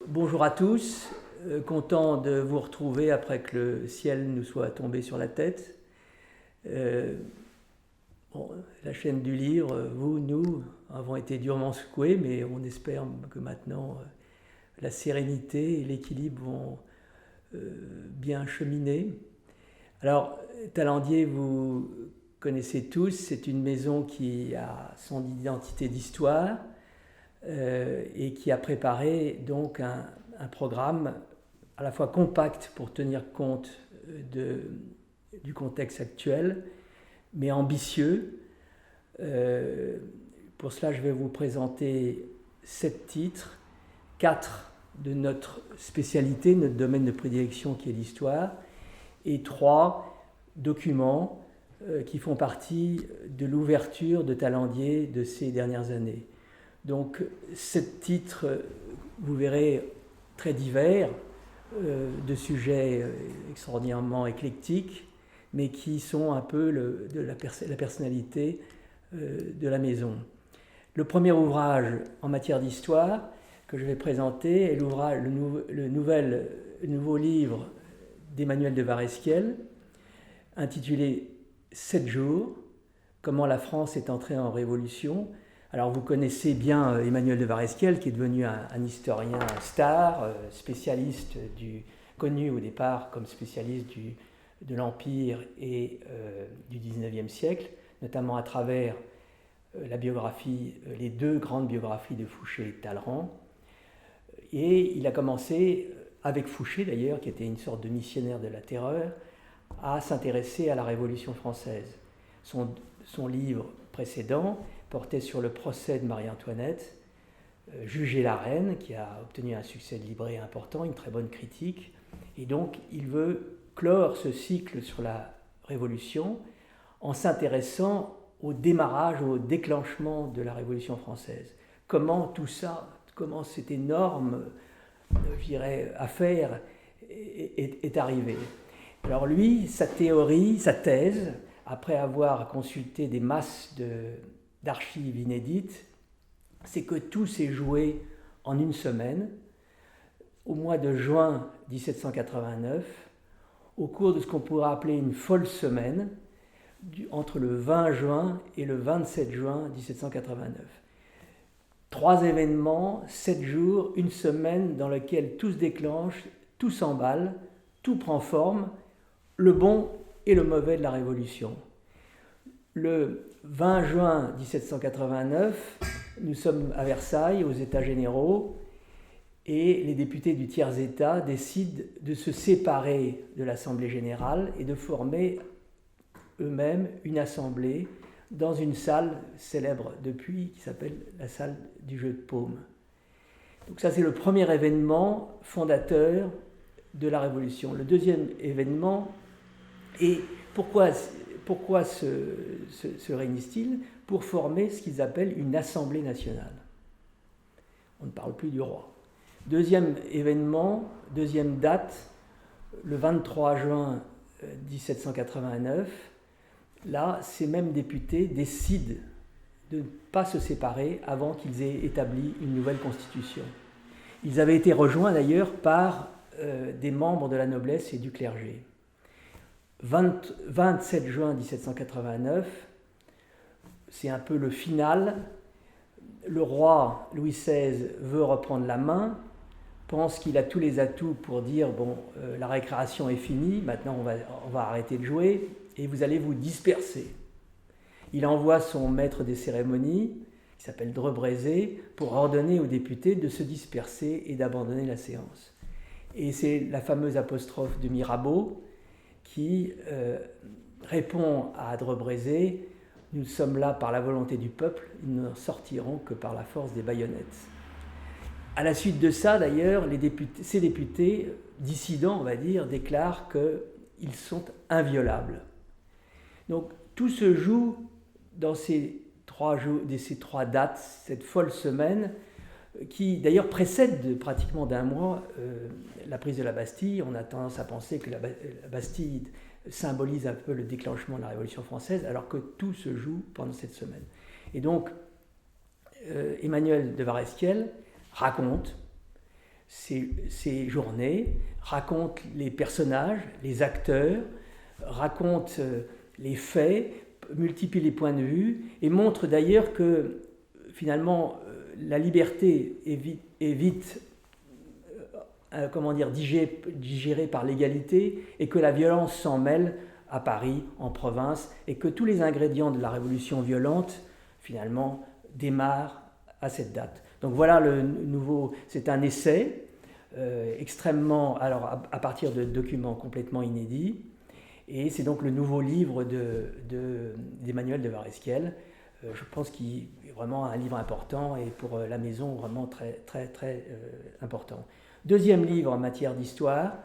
Bonjour à tous, content de vous retrouver après que le ciel nous soit tombé sur la tête. Bon, la chaîne du livre, vous, nous, avons été durement secoués, mais on espère que maintenant la sérénité et l'équilibre vont bien cheminer. Alors, Talandier, vous connaissez tous, c'est une maison qui a son identité d'histoire et qui a préparé donc un programme à la fois compact pour tenir compte du contexte actuel, mais ambitieux. Pour cela, je vais vous présenter 7 titres, 4 de notre spécialité, notre domaine de prédilection qui est l'histoire, et 3 documents qui font partie de l'ouverture de Talandier de ces dernières années. Donc, 7 titres, vous verrez, très divers, de sujets extraordinairement éclectiques, mais qui sont un peu la personnalité de la maison. Le premier ouvrage en matière d'histoire que je vais présenter est le nouveau livre d'Emmanuel de Varesquiel, intitulé 7 jours, comment la France est entrée en révolution. Alors vous connaissez bien Emmanuel de Varesquiel, qui est devenu un historien star, connu au départ comme spécialiste de l'Empire et du XIXe siècle, notamment à travers les 2 grandes biographies de Fouché et Talleyrand. Et il a commencé, avec Fouché d'ailleurs, qui était une sorte de missionnaire de la terreur, à s'intéresser à la Révolution française. Son livre précédent portait sur le procès de Marie-Antoinette, Juger la reine, qui a obtenu un succès de librairie important, une très bonne critique. Et donc, il veut clore ce cycle sur la Révolution en s'intéressant au démarrage, au déclenchement de la Révolution française. Comment tout ça, comment cette énorme, je dirais, affaire est arrivée. Alors lui, sa théorie, sa thèse, après avoir consulté des masses d'archives inédites, c'est que tout s'est joué en une semaine, au mois de juin 1789, au cours de ce qu'on pourrait appeler une folle semaine, entre le 20 juin et le 27 juin 1789. 3 événements, 7 jours, une semaine dans laquelle tout se déclenche, tout s'emballe, tout prend forme, le bon et le mauvais de la Révolution. Le 20 juin 1789, nous sommes à Versailles, aux États généraux, et les députés du tiers-État décident de se séparer de l'Assemblée générale et de former eux-mêmes une assemblée dans une salle célèbre depuis, qui s'appelle la salle du jeu de paume. Donc ça, c'est le premier événement fondateur de la Révolution. Le deuxième événement, et pourquoi se réunissent-ils? Pour former ce qu'ils appellent une assemblée nationale. On ne parle plus du roi. Deuxième événement, deuxième date, le 23 juin 1789, là, ces mêmes députés décident de ne pas se séparer avant qu'ils aient établi une nouvelle constitution. Ils avaient été rejoints d'ailleurs par des membres de la noblesse et du clergé. 27 juin 1789, c'est un peu le final. Le roi Louis XVI veut reprendre la main, pense qu'il a tous les atouts pour dire bon, la récréation est finie, maintenant on va arrêter de jouer et vous allez vous disperser. Il envoie son maître des cérémonies, qui s'appelle Drebrezé, pour ordonner aux députés de se disperser et d'abandonner la séance. Et c'est la fameuse apostrophe de Mirabeau qui répond à Drebrezé: nous sommes là par la volonté du peuple, ils ne sortiront que par la force des baïonnettes. À la suite de ça, d'ailleurs, ces députés dissidents, on va dire, déclarent qu'ils sont inviolables. Donc tout se joue dans ces 3 dates, cette folle semaine, qui d'ailleurs précède pratiquement d'un mois la prise de la Bastille. On a tendance à penser que la Bastille symbolise un peu le déclenchement de la Révolution française, alors que tout se joue pendant cette semaine. Et donc, Emmanuel de Varesquiel raconte ses journées, raconte les personnages, les acteurs, raconte les faits, multiplie les points de vue et montre d'ailleurs que finalement la liberté est vite digérée par l'égalité et que la violence s'en mêle à Paris, en province, et que tous les ingrédients de la révolution violente finalement démarrent à cette date. Donc voilà le nouveau, c'est un essai extrêmement, alors à partir de documents complètement inédits, et c'est donc le nouveau livre d'Emmanuel de Varesquiel. Je pense qu'il est vraiment un livre important et pour la maison vraiment très, très, très important. Deuxième livre en matière d'histoire,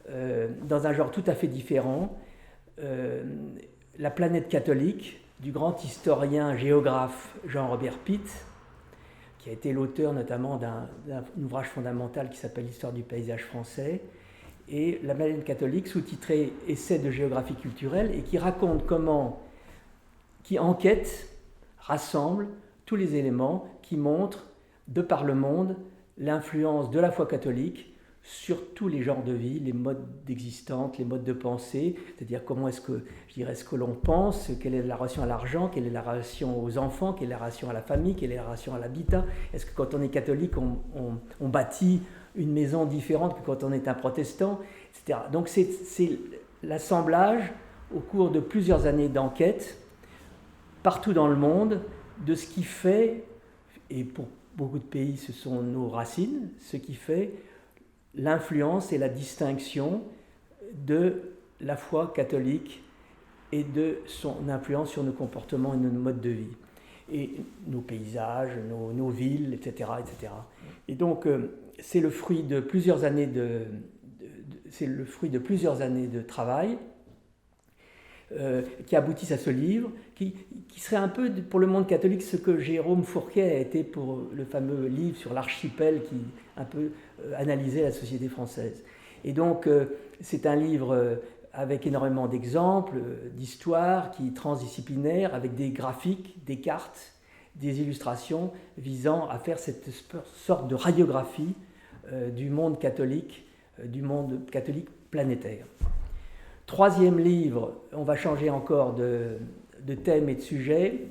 dans un genre tout à fait différent, La planète catholique, du grand historien géographe Jean-Robert Pitt, qui a été l'auteur notamment d'un ouvrage fondamental qui s'appelle L'histoire du paysage français, et La planète catholique, sous-titré Essai de géographie culturelle, et qui raconte qui enquête, rassemble tous les éléments qui montrent, de par le monde, l'influence de la foi catholique sur tous les genres de vie, les modes d'existence, les modes de pensée, c'est-à-dire comment est-ce que l'on pense, quelle est la relation à l'argent, quelle est la relation aux enfants, quelle est la relation à la famille, quelle est la relation à l'habitat. Est-ce que quand on est catholique, on bâtit une maison différente que quand on est un protestant, etc. Donc c'est l'assemblage, au cours de plusieurs années d'enquête, partout dans le monde, de ce qui fait, et pour beaucoup de pays ce sont nos racines, ce qui fait l'influence et la distinction de la foi catholique et de son influence sur nos comportements et nos modes de vie, et nos paysages, nos villes, etc., etc. Et donc, c'est le fruit de plusieurs années de travail qui aboutissent à ce livre, qui serait un peu pour le monde catholique ce que Jérôme Fourquet a été pour le fameux livre sur l'archipel qui un peu analysait la société française. Et donc c'est un livre avec énormément d'exemples, d'histoires, qui est transdisciplinaire, avec des graphiques, des cartes, des illustrations visant à faire cette sorte de radiographie du monde catholique planétaire. Troisième livre, on va changer encore de thème et de sujet.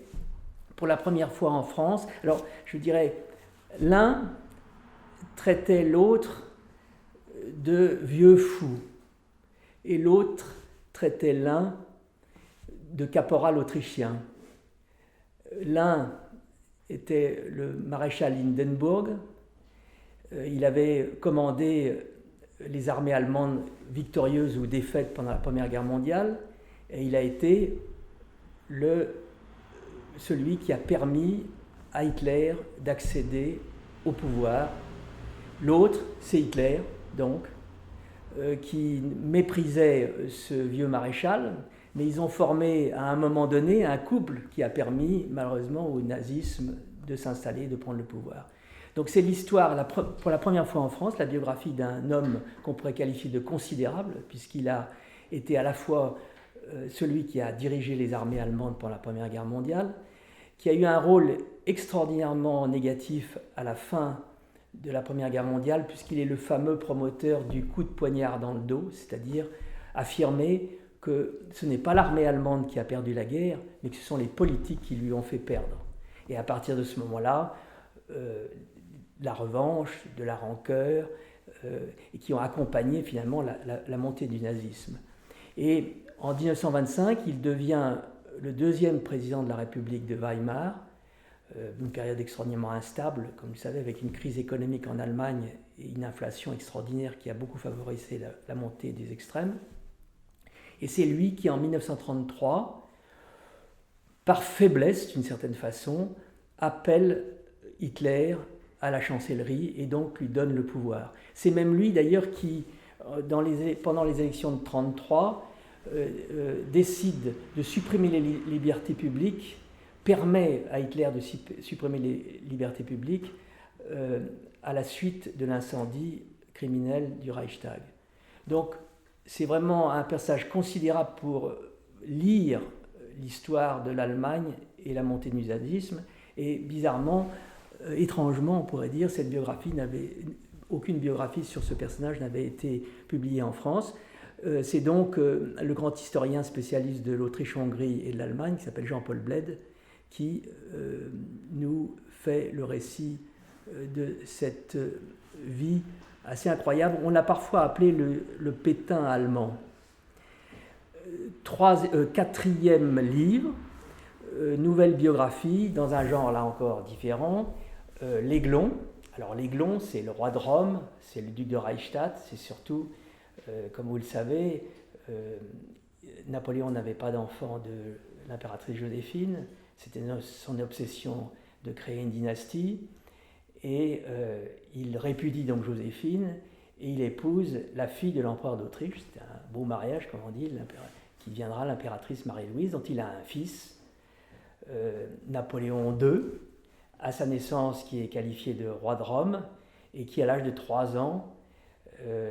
Pour la première fois en France, alors je dirais, l'un traitait l'autre de vieux fou, et l'autre traitait l'un de caporal autrichien. L'un était le maréchal Hindenburg, il avait commandé les armées allemandes victorieuses ou défaites pendant la Première Guerre mondiale, et il a été celui qui a permis à Hitler d'accéder au pouvoir. L'autre, c'est Hitler, donc, qui méprisait ce vieux maréchal, mais ils ont formé à un moment donné un couple qui a permis malheureusement au nazisme de s'installer, de prendre le pouvoir. Donc c'est l'histoire, pour la première fois en France, la biographie d'un homme qu'on pourrait qualifier de considérable, puisqu'il a été à la fois celui qui a dirigé les armées allemandes pendant la Première Guerre mondiale, qui a eu un rôle extraordinairement négatif à la fin de la Première Guerre mondiale, puisqu'il est le fameux promoteur du coup de poignard dans le dos, c'est-à-dire affirmer que ce n'est pas l'armée allemande qui a perdu la guerre, mais que ce sont les politiques qui lui ont fait perdre. Et à partir de ce moment-là, la revanche, de la rancœur, et qui ont accompagné finalement la montée du nazisme. Et en 1925, il devient le deuxième président de la République de Weimar, une période extraordinairement instable, comme vous le savez, avec une crise économique en Allemagne et une inflation extraordinaire qui a beaucoup favorisé la montée des extrêmes. Et c'est lui qui, en 1933, par faiblesse d'une certaine façon, appelle Hitler à la chancellerie et donc lui donne le pouvoir. C'est même lui d'ailleurs qui, pendant les élections de 1933, décide de supprimer les libertés publiques, permet à Hitler de supprimer les libertés publiques à la suite de l'incendie criminel du Reichstag. Donc c'est vraiment un personnage considérable pour lire l'histoire de l'Allemagne et la montée du nazisme, et bizarrement, étrangement on pourrait dire, cette biographie n'avait aucune biographie sur ce personnage n'avait été publiée en France. C'est donc le grand historien spécialiste de l'Autriche-Hongrie et de l'Allemagne, qui s'appelle Jean-Paul Bled, qui nous fait le récit de cette vie assez incroyable. On l'a parfois appelé le Pétain allemand. Quatrième livre, nouvelle biographie, dans un genre là encore différent, l'Aiglon. Alors l'Aiglon, c'est le roi de Rome, c'est le duc de Reichstadt, c'est surtout, comme vous le savez, Napoléon n'avait pas d'enfant de l'impératrice Joséphine, c'était son obsession de créer une dynastie, et il répudie donc Joséphine, et il épouse la fille de l'empereur d'Autriche, c'est un beau mariage, comme on dit, qui deviendra l'impératrice Marie-Louise, dont il a un fils, Napoléon II, à sa naissance, qui est qualifié de roi de Rome, et qui, à l'âge de 3 ans,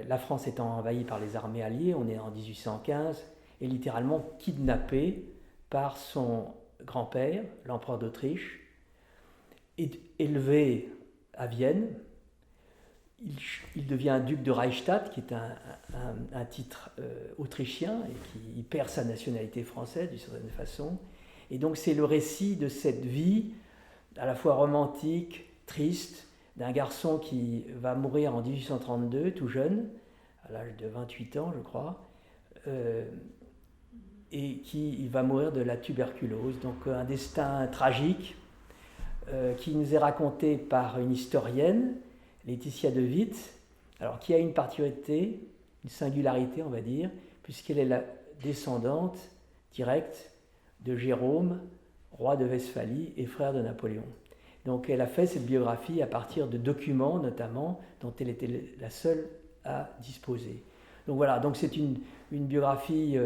la France étant envahie par les armées alliées, on est en 1815, est littéralement kidnappé par son grand-père, l'empereur d'Autriche, élevé à Vienne. Il devient duc de Reichstadt, qui est un titre autrichien, et qui perd sa nationalité française d'une certaine façon. Et donc c'est le récit de cette vie, à la fois romantique, triste, d'un garçon qui va mourir en 1832, tout jeune, à l'âge de 28 ans, je crois, et qui va mourir de la tuberculose. Donc un destin tragique qui nous est raconté par une historienne, Laetitia de Witt, alors qui a une particularité, une singularité, on va dire, puisqu'elle est la descendante directe de Jérôme, roi de Westphalie et frère de Napoléon. Donc elle a fait cette biographie à partir de documents notamment dont elle était la seule à disposer. Donc voilà, donc c'est une biographie,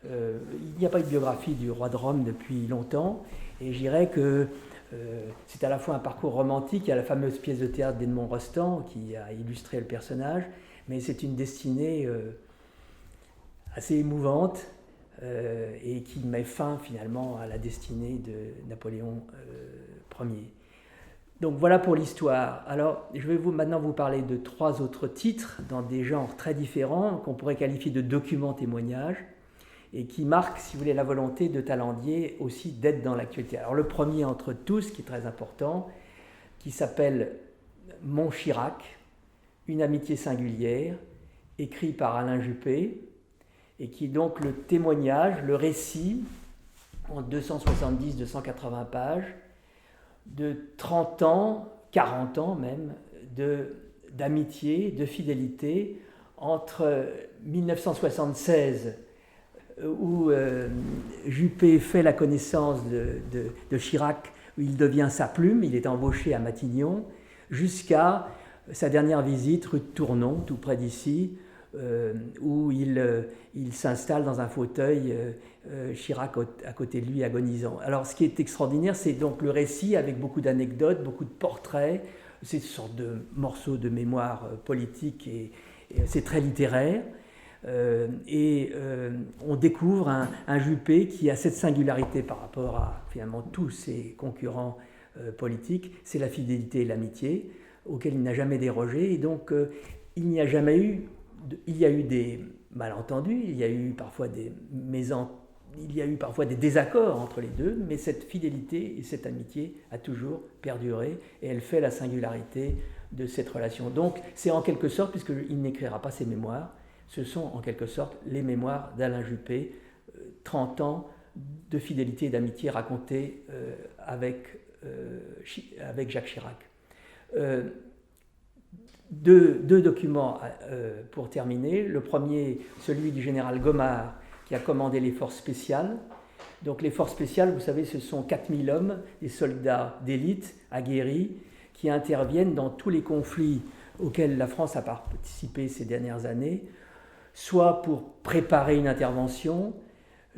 il n'y a pas eu de biographie du roi de Rome depuis longtemps, et je dirais que c'est à la fois un parcours romantique, il y a la fameuse pièce de théâtre d'Edmond Rostand qui a illustré le personnage, mais c'est une destinée assez émouvante, et qui met fin finalement à la destinée de Napoléon Ier. Donc voilà pour l'histoire. Alors je vais maintenant vous parler de 3 autres titres dans des genres très différents qu'on pourrait qualifier de documents-témoignages et qui marquent, si vous voulez, la volonté de Talandier aussi d'être dans l'actualité. Alors le premier entre tous, qui est très important, qui s'appelle Montchirac, une amitié singulière, écrit par Alain Juppé, et qui est donc le témoignage, le récit, en 270-280 pages, de 30 ans, 40 ans même, d'amitié, de fidélité, entre 1976, où Juppé fait la connaissance de Chirac, où il devient sa plume, il est embauché à Matignon, jusqu'à sa dernière visite rue de Tournon, tout près d'ici, où il s'installe dans un fauteuil, Chirac à côté de lui agonisant. Alors ce qui est extraordinaire, c'est donc le récit avec beaucoup d'anecdotes, beaucoup de portraits, c'est une sorte de morceau de mémoire politique et c'est très littéraire. On découvre un Juppé qui a cette singularité par rapport à finalement tous ses concurrents politiques, c'est la fidélité et l'amitié, auquel il n'a jamais dérogé, et donc il n'y a jamais eu. Il y a eu des malentendus, il y a eu parfois des désaccords entre les deux, mais cette fidélité et cette amitié a toujours perduré et elle fait la singularité de cette relation. Donc c'est en quelque sorte, puisqu'il n'écrira pas ses mémoires, ce sont en quelque sorte les mémoires d'Alain Juppé, 30 ans de fidélité et d'amitié racontés avec Jacques Chirac. Deux documents pour terminer. Le premier, celui du général Gomard, qui a commandé les forces spéciales. Donc les forces spéciales, vous savez, ce sont 4000 hommes, des soldats d'élite, aguerris, qui interviennent dans tous les conflits auxquels la France a participé ces dernières années, soit pour préparer une intervention,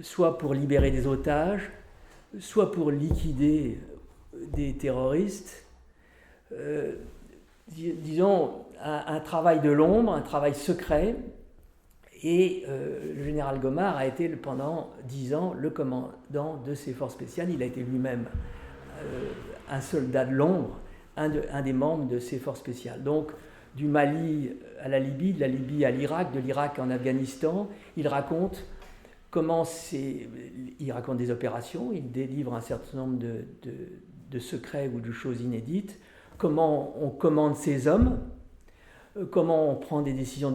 soit pour libérer des otages, soit pour liquider des terroristes. Disons, un travail de l'ombre, un travail secret, et le général Gomard a été pendant 10 ans le commandant de ces forces spéciales. Il a été lui-même un soldat de l'ombre, un des membres de ces forces spéciales. Donc du Mali à la Libye, de la Libye à l'Irak, de l'Irak en Afghanistan. Il raconte il raconte des opérations, il délivre un certain nombre de secrets ou de choses inédites, comment on commande ces hommes, comment on prend des décisions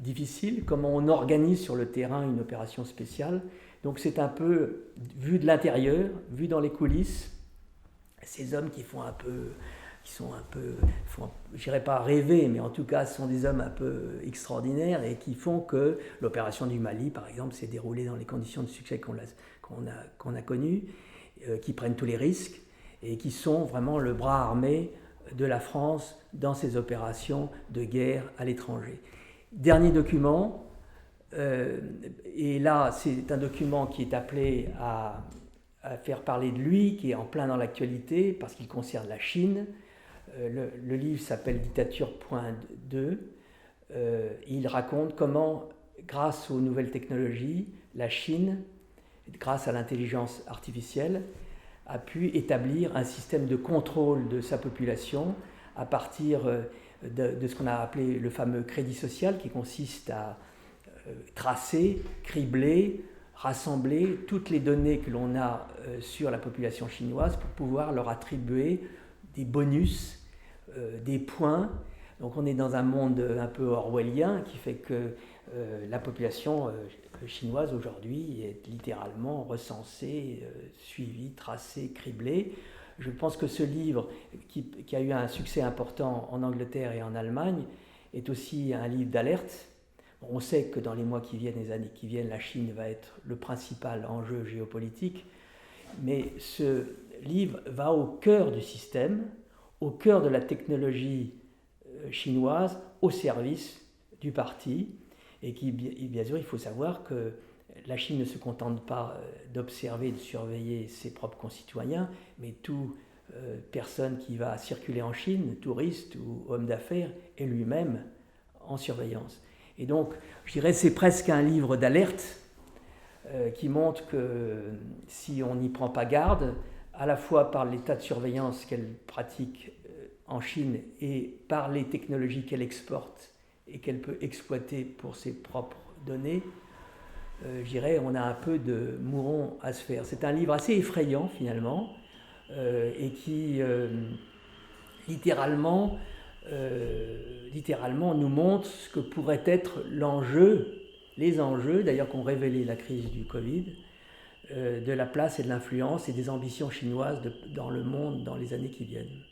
difficiles, comment on organise sur le terrain une opération spéciale. Donc c'est un peu vu de l'intérieur, vu dans les coulisses, ces hommes qui sont un peu, je dirais pas rêver, mais en tout cas sont des hommes un peu extraordinaires et qui font que l'opération du Mali, par exemple, s'est déroulée dans les conditions de succès qu'on a connues, qui prennent tous les risques et qui sont vraiment le bras armé de la France dans ses opérations de guerre à l'étranger. Dernier document, et là c'est un document qui est appelé à faire parler de lui, qui est en plein dans l'actualité parce qu'il concerne la Chine. Le livre s'appelle Dictature.2. Il raconte comment, grâce aux nouvelles technologies, la Chine, grâce à l'intelligence artificielle, a pu établir un système de contrôle de sa population à partir de ce qu'on a appelé le fameux crédit social, qui consiste à tracer, cribler, rassembler toutes les données que l'on a sur la population chinoise pour pouvoir leur attribuer des bonus, des points. Donc on est dans un monde un peu orwellien qui fait que la population chinoise aujourd'hui est littéralement recensée, suivie, tracée, criblée. Je pense que ce livre, qui a eu un succès important en Angleterre et en Allemagne, est aussi un livre d'alerte. On sait que dans les mois qui viennent, les années qui viennent, la Chine va être le principal enjeu géopolitique, mais ce livre va au cœur du système, au cœur de la technologie chinoise, au service du parti, et qui, bien sûr, il faut savoir que la Chine ne se contente pas d'observer et de surveiller ses propres concitoyens, mais toute personne qui va circuler en Chine, touriste ou homme d'affaires, est lui-même en surveillance. Et donc, je dirais, c'est presque un livre d'alerte qui montre que si on n'y prend pas garde, à la fois par l'état de surveillance qu'elle pratique en Chine et par les technologies qu'elle exporte et qu'elle peut exploiter pour ses propres données, je dirais, on a un peu de mouron à se faire. C'est un livre assez effrayant finalement et qui littéralement nous montre ce que pourrait être les enjeux, d'ailleurs qu'ont révélé la crise du Covid, de la place et de l'influence et des ambitions chinoises dans le monde dans les années qui viennent.